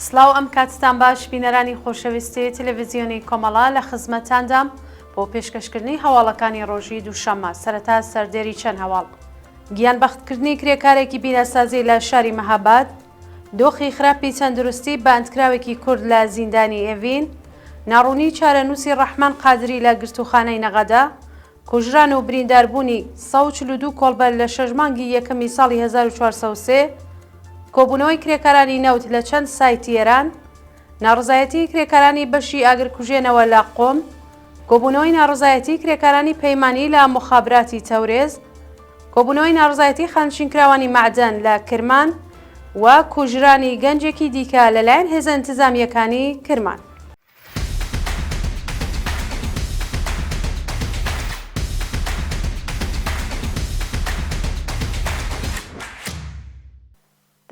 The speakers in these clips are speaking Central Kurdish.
سلااو ئەم کاتتان باش بینەرانی خۆشەویستی تەلەڤیزیۆنی کۆمەڵا لە خزمەتاندام بۆ پێشکەشکردنی هەواڵەکانی ڕۆژی دووشەممە سەرەتا سەردێری چەند هەواڵ. گیانبەختکردنی کرێکارێکی بینەسازی لە شاری مەهاباد، دۆخی خراپی تەندروستی بەندکراوێکی کورد لە زیندانی ئێڤین، ناڕوونی چارەنووسی ڕەحمان قادری لە گرتوخانەی نەغەدا، کوژران و برینداربوونی 142 کۆڵبەر لە 6 مانگی یەکەمی ساڵی 1403، کۆبوونەوەی کرێکارانی نەوت لە چەند سایتی ئێران، ناڕزایەتی کرێکارانی بەشی ئاگرکوژێنەوە لە قۆم، کۆبوونەوەی ناڕزایەتی کرێکارانی پەیمانی لە مخابراتی تەورێز، کۆبوونەوەی ناڕزایەتی خانشینکراوانی معدەن لە کرمان و کوژرانی گەنجێکی دیکە لەلایەن هێزە انتزامیەکانی کرمان.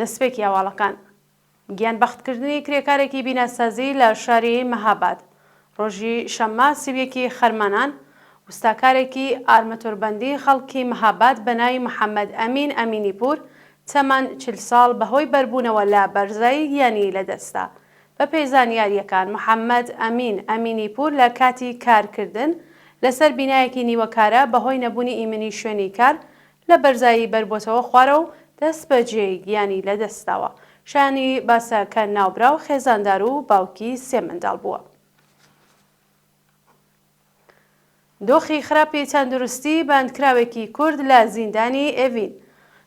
دەستپێکی هەواڵەکان گیانبەختکردنی کرێکارێکی بینەسازی لە شاری مەهاباد ڕۆژی شەممە سیویەکی خەرمانان وستاکارێکی ئارمەتۆربەندی خەڵکی مەهاباد بە ناوی محەممەد ئەمین ئەمینیپور تەمەن 40 ساڵ بەهۆی بەربوونەوە لە بەرزایی گیانی لەدەستا. بە پێی زانیاریەکان محەممەد ئەمین ئەمینیپور لە کاتی کارکردن لەسەر بینایەکی نیوەکارە بەهۆی نەبوونی ئیمنی شوێنی کار لە بەرزایی بەربۆتەوە خوارە و دەست بەجێ گیانی لەدەستاوە. شانی باسەکە ناوبراو خێزاندار و باوکی 3 منداڵ بووە. دۆخی خراپی تەندروستی بەندکراوێکی کورد لە زیندانی ئێڤین.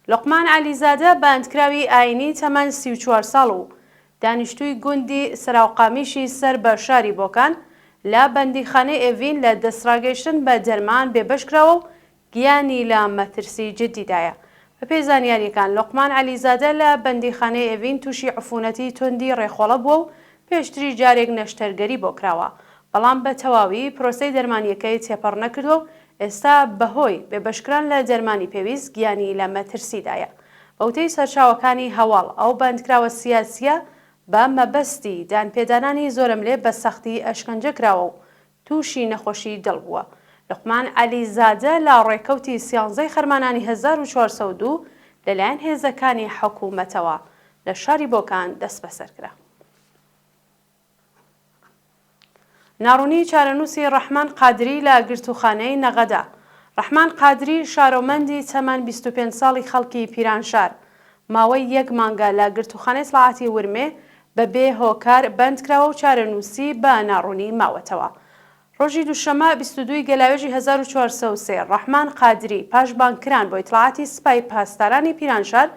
لوقمان عەلیزادە بەندکراوی ئاینی تەمەن 34 ساڵ و دانیشتووی گوندی سەراوقامیشی سەر بە شاری بۆکان لە بەندیخانەی ئێڤین لە دەستڕاگەیشتن بە دەرمان بێبەشکراوە و گیانی لە مەترسی جددیدایە. بە پێی زانیاریەکان لوقمان عەلیزادە لە بەندیخانەی ئێڤین تووشی عفونەتی توندی ڕێخۆڵە بووە و پێشتری جارێک نەشتەرگەری بۆ کراوە، بەڵام بە تەواوی پرۆسەی دەرمانیەکەی تێپەڕ نەکردو و ئێستا بەهۆی بێبەشکران لە دەرمانی پێویست گیانی لە مەترسیدایە. بەوتەی سەرچاوەکانی هەواڵ ئەو بەندکراوە سیاسیە بە مەبەستی دانپێدانانی زۆرم لێ بە سەختی ئەشکەنجە کراوە و تووشی نەخۆشی دڵ بووە. لوقمان عەلیزادە لە ڕێکەوتی 11 خەرمانانی 1402 لەلایەن هێزەکانی حکوومەتەوە لە شاری بۆکان دەست بەسەر کرا. ناڕوونی چارەنووسی ڕەحمان قادری لە گرتوخانەی نەغەدا. ڕەحمان قادری شارۆمەندی تەمەن 25 ساڵی خەڵکی پیرانشار ماوەی 1 مانگە لە گرتوخانەی سڵاعەتی ورمێ بەبێ هۆکار بەندکراوە و چارەنووسی بە ناڕوونی ماوەتەوە. ڕۆژی دووشەمە 22 گەلاوێژی 1403 ڕەحمان قادری پاش بانکران بۆ ئیتڵاعاتی سوپای پاسدارانی پیرانشار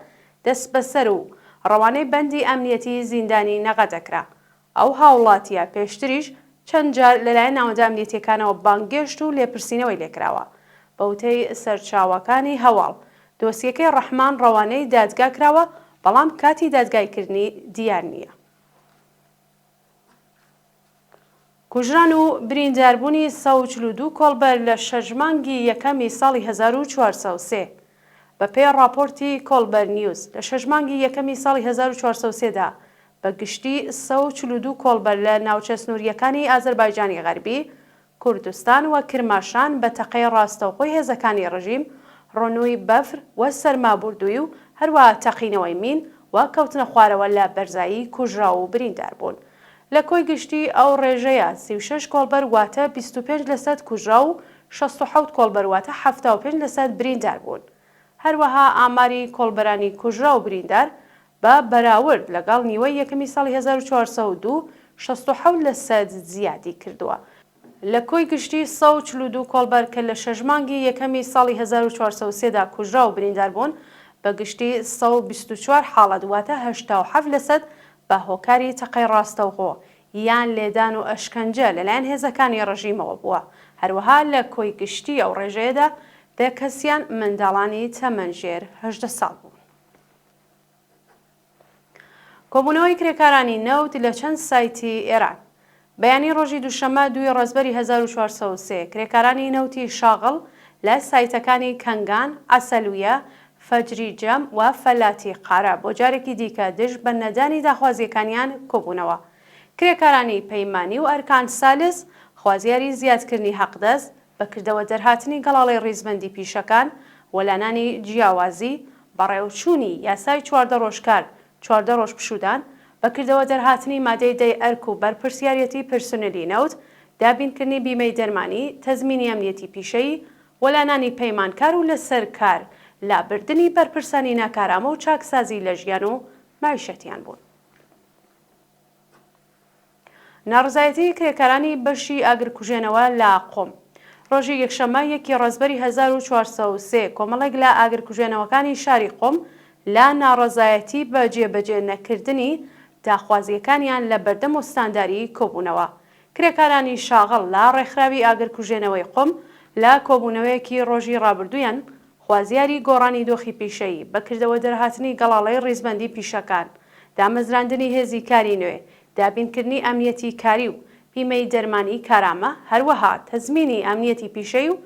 دەست بەسەر و ڕەوانەی بەندی ئەمنیەتی زیندانی نەغەدەکرا. ئەو هاوڵاتیە پێشتریش چەند جار لەلایەن ناوەندە ئەمنیەتیەکانەوە بانگێشت و لێپرسینەوەی لێکراوە. بەوتەی سەرچاوەکانی هەواڵ دۆسیەکەی ڕەحمان ڕەوانەی دادگا کراوە، بەڵام کاتی دادگایکردنی دیار نییە. کوژران و برینداربوونی 142 کۆڵبەر لە 6 مانگی یەکەمی ساڵی 1403 بەپێی راپۆرتی کۆڵبەر نیوز لە 6 مانگی یەکەمی ساڵی 1403دا بە گشتی 142 کۆڵبەر لە ناوچە سنووریەکانی ئازەربایجانی غەربی، کوردستان و کرماشان بە تەقەی ڕاستەوخۆی هێزەکانی ڕژیم، ڕۆنووی بەفر و سەرمابوردووی و هەروەها تەقینەوەی مین و کەوتنە خوارەوە لە بەرزایی کوژرا و برینداربوون. لە کۆی گشتی ئەو ڕێژەیە 36 کۆڵبەر واتە 25% کوژرا و 67 کۆڵبەر واتە 75% بریندار بوون. هەروەها ئاماری کۆڵبەرانی کوژرا و بریندار بە بەراورد لەگەڵ نیوەی یەکەمی ساڵی 1402 67% زیادی کردووە. لە کۆی گشتی 142 کۆڵبەر کە لە 6 مانگی یەکەمی ساڵی 1403دا کوژرا و بریندار بوون بە گشتی 124 حاڵەت واتە 87% بە هۆکاری تەقەی ڕاستەوخۆ یان لێدان و ئەشکەنجە لەلایەن هێزەکانی ڕژیمەوە بووە. هەروەها لە کۆی گشتی ئەو ڕێژەیەدا 10 کەسیان منداڵانی تەمەنژێر 18 ساڵ بوون. کۆبوونەوەی کرێکارانی نەوت لە چەند سایتی ئێران. بەیانی ڕۆژی دووشەمە 2 ڕۆژبەری 1403 کرێکارانی نەوتی شاغڵ لە سایتەکانی کەنگان، ئەسەلویە، فەجری جەم و فەلاتی قارە بۆ جارێکی دیکە دژ بە نەدانی داخوازیەکانیان کۆبوونەوە. کرێکارانی پەیمانی و ئەرکان سالس خوازیاری زیادکردنی حەقدەست بەکردەوە دەرهاتنی گەڵاڵی ڕیزبەندی پیشەکان، وەلانانی جیاوازی، بەڕێوەچوونی یاسای 14 ڕۆژکار 14 ڕۆژ پشودان، بە بەکردەوە دەرهاتنی مادەی دەی ئەرک و بەرپرسیارەتی پرسنلی نەوت، دابینکردنی بیمەی دەرمانی، تەزمینی ئەمنیەتی پیشەیی، وەلانانی پەیمانکار و لەسەر کار لابردنی بەرپرسانی ناکارامە و چاکسازی لە ژیان و معیشەتیان بوون. ناڕزایەتی کرێکارانی بەشی ئاگرکوژێنەوە لە قۆم. ڕۆژی یەکشەممە 1 ڕەزبەری 1403 کۆمەڵێک لە ئاگرکوژێنەوەکانی شاری قۆم لە ناڕزایەتی بە جێبەجێ نەکردنی داخوازیەکانیان لە بەردەم و ستانداری کۆبوونەوە. کرێکارانی شاغڵ لە ڕێکخراوی ئاگرکوژێنەوەی قۆم لە کۆبوونەوەیەکی ڕۆژی ڕابردوویان خوازیاری گۆڕانی دۆخی پیشەیی، بەکردەوە دەرهاتنی گەڵاڵەی ڕیزبەندی پیشەکان، دامەزراندنی هێزی کاری نوێ، دابینکردنی ئەمنیەتی کاری و بیمەی دەرمانی کارامە، هەروەها تەزمینی ئەمنیەتی پیشەی و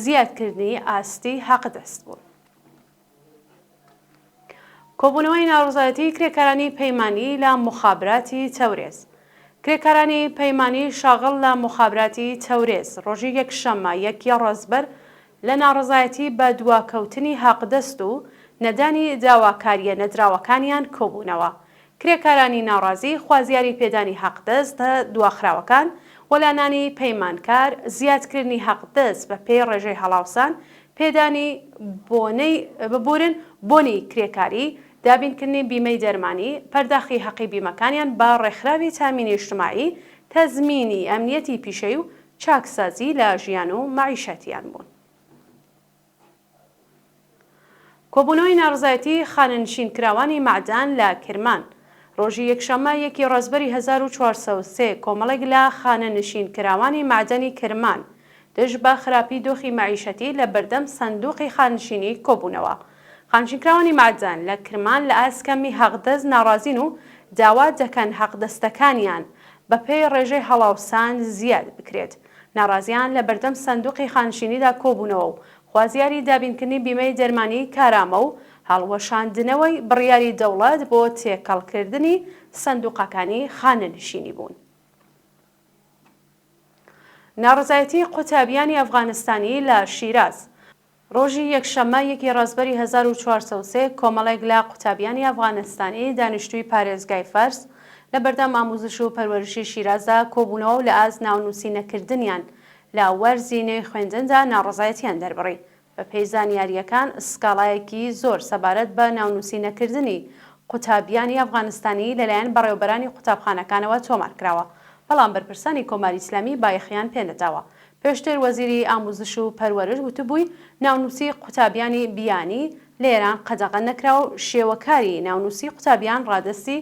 زیادکردنی ئاستی حەقدەست بوون. کۆبوونەوەی ناڕزایەتی کرێکارانی پەیمانی لە مخابراتی تەورێز. کرێکارانی پەیمانی شاغڵ لە مخابراتی تەورێز ڕۆژی یەکشەممە 1 ڕەزبەر لە ناڕزایەتی بە دواکەوتنی حەقدەست و نەدانی داواکاریە نەدراوەکانیان کۆبوونەوە. کرێکارانی ناڕازی خوازیاری پێدانی حەقدەست دواخراوەکان، وەلانانی پەیمانکار، زیادکردنی حەقدەست بە پێی ڕێژەی هەڵاوسان، پێدانی ببورن بۆنی کرێکاری، دابینکردنی بیمەی دەرمانی، پەرداخی حەقی بیمەکانیان بە ڕێکخراوی تامینی اجتماعی، تەزمینی ئەمنیەتی پیشەی و چاکسازی لە ژیان و معیشەتیان بوون. کۆبوونەوەی ناڕزایەتی خانەنشینکراوانی معدان لە کرمان. ڕۆژی یەکشەممە 1 ڕەزبەری 1403 کۆمەڵێک لە خانەنشینکراوانی معدەنی کرمان دژ بە خراپی دۆخی معیشەتی لە بەردەم سندوقی خانشینی کۆبوونەوە. خانشینکراوانی معدان لە کرمان لە ئاسکەمی حەقدەست ناڕازین و داوا دەکەن حەقدەستەکانیان بە پێی ڕێژەی هەڵاوسان زیاد بکرێت. ناڕازیان لە بەردەم سندوقی خانشینیدا کۆبوونەوە و خوازیاری دابینکردنی بیمەی دەرمانی کارامە و هەڵوەشاندنەوەی بڕیاری دەوڵەت بۆ تێکەڵکردنی سندوقەکانی خانەنشینی بوون. ناڕزایەتی قوتابیانی ئەفغانستانی لە شیراز. ڕۆژی یەکشەممە 1 ڕەزبەری 1403 کۆمەڵێک لە قوتابیانی ئەفغانستانی دانیشتووی پارێزگای فەرس لە بەردەم ئاموزش و پەروەرشی شیرازدا کۆبوونەوە و لە ئاز ناونووسینەکردنیان لە وەرزینەی خوێندندا ناڕزایەتیان دەربڕی. بە پێی زانیاریەکان سکاڵایەکی زۆر سەبارەت بە ناونووسینەکردنی قوتابیانی ئەفغانستانی لەلایەن بەڕێوەبەرانی قوتابخانەکانەوە تۆمار کراوە، بەڵام بەرپرسانی کۆماری ئیسلامی بایەخیان پێنەداوە. پێشتر وەزیری ئاموزش و پەروەرش وتبووی ناونووسی قوتابیانی بیانی لە ئێران قەدەغە نەکراوە و شێوەکاری ناونووسی قوتابیان ڕادستی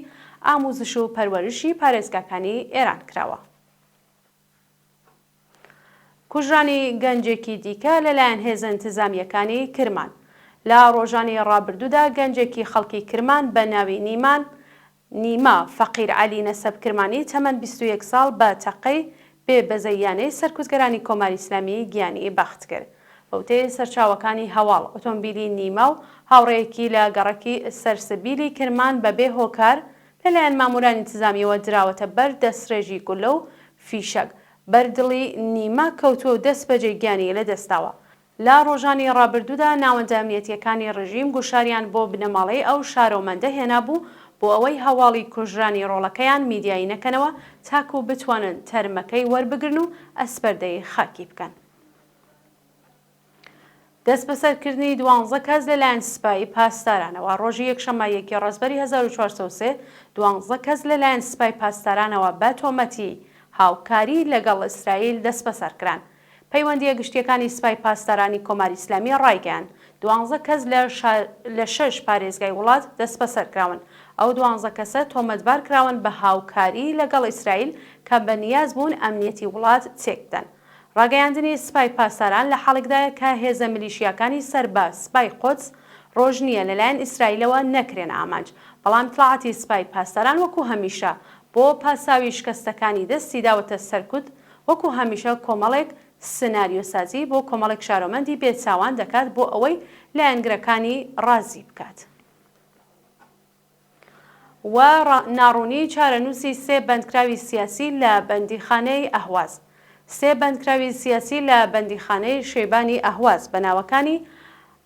ئاموزش و پەروەرشی پارێزگاکانی ئێران کراوە. کوژرانی گەنجێکی دیکە لەلایەن هێزە انتزامیەکانی کرمان. لە ڕۆژانی ڕابردوودا گەنجێکی خەڵکی کرمان بە ناوی نیما فەقیر عەلی نەسەب کرمانی تەمەن 21 ساڵ بە تەقەی بێ بەزەیانەی سەرکوزگەرانی کۆماری ئیسلامی گیانی بەخت کرد. بەوتەی سەرچاوەکانی هەواڵ ئۆتۆمبیلی نیما و هاوڕێیەکی لە گەڕەکی سەرسبیلی کرمان بەبێ هۆکار لەلایەن مامورانی انتزامیەوە دراوەتە بەر دەستڕێژی گولە و فیشەک. بەردڵی نیما کەوتووە و دەست بەجێ گیانی لە دەستاوە. لە ڕۆژانی ڕابردوودا ناوەندە ئەمنیەتیەکانی ڕژیم گوشاریان بۆ بنەماڵەی ئەو شارۆمەندە هێنابوو بۆ ئەوەی هەواڵی کوژرانی ڕۆڵەکەیان میدیایی نەکەنەوە تاکو بتوانن تەرمەکەی وەربگرن و ئەسپەردەی خاکی بکەن. دەست بەسەرکردنی 12 کەس لەلایەن سوپایی پاسدارانەوە. ڕۆژی یەکشەممە 1 ڕەزبەری 1403 12 کەس لەلایەن سوپای پاسدارانەوە بە تۆمەتی هاوکاری لەگەڵ ئیسرائیل دەست بەسەرکران. پەیوەندیە گشتیەکانی سوپای پاسدارانی کۆماری ئیسلامی ڕایگەیاند 12 کەس لە 6 پارێزگای وڵات دەست بەسەرکراون. ئەو 12 کەسە تۆمەتبار کراون بە هاوکاری لەگەڵ ئیسرائیل کە بەنیاز بوون ئەمنیەتی وڵات تێکدەن. ڕاگەیاندنی سوپای پاسداران لە حاڵێکدایە کە هێزە میلیشیاکانی سەرباز سوپای قودس ڕۆژ نییە لەلایەن ئیسرائیلەوە نەکرێن ئامانج، بەڵام دڵعاتی سوپای پاسداران وەکو هەمیشە بۆ پاساوی شکستەکانی دەستی داوەتە سەرکوت، وەکو هەمیشە کۆمەڵێک سناریۆسازی بۆ کۆمەڵێک شارۆمەندی بێچاوان دەکات بۆ ئەوەی لایەنگرەکانی ڕازی بکات. و ناڕوونی چارەنووسی 3 بەندکراوی سیاسی لە بەندیخانەی ئەهواز. 3 بەندکراوی سیاسی لە بەندیخانەی شێبانی ئەهواز بە ناوەکانی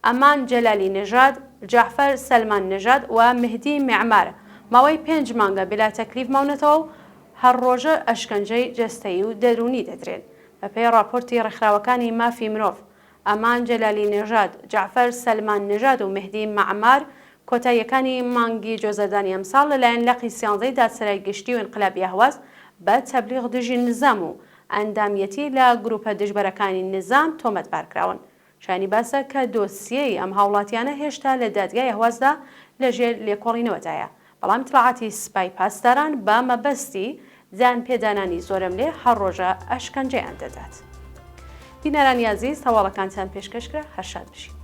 ئەمان جەلالی نەژاد، جەعفەر سەلمان نەژاد و مهدی معمار ماوەی 5 مانگە بلا تەکلیف ماونەتەوە و هەر ڕۆژە ئەشکەنجەی جەستەیی و دەرونی دەدرێن. بەپێی راپۆرتی ڕێکخراوەکانی مافی مرۆڤ، ئەمان جەلالی نێژاد، جعفەر سەلمان نێژاد و مهدی مەعمار کۆتاییەکانی مانگی جۆزەردانی ئەمساڵ لەلایەن لەقی 13 دادسەرای گشتی و ئینقلابی هەواز بە تەبلیغ دژی نزام و ئەندامیەتی لە گروپە دژبەرەکانی نزام تۆمەتبارکراون. شانی باسە کە دۆسیەی ئەم هاوڵاتیانە هێشتا لە دادگای هەوازدا لەژێر لێکۆڵینەوەدایە، بەڵام اطلاعاتی سپای پاسداران بە مەبەستی زیان پێدانانی زۆرم لێ هەر ڕۆژە ئەشکەنجەیان دەدات. بینەرانی عەزیز، هەواڵەکانتان پێشکەشکرا، هەر شاد بشین.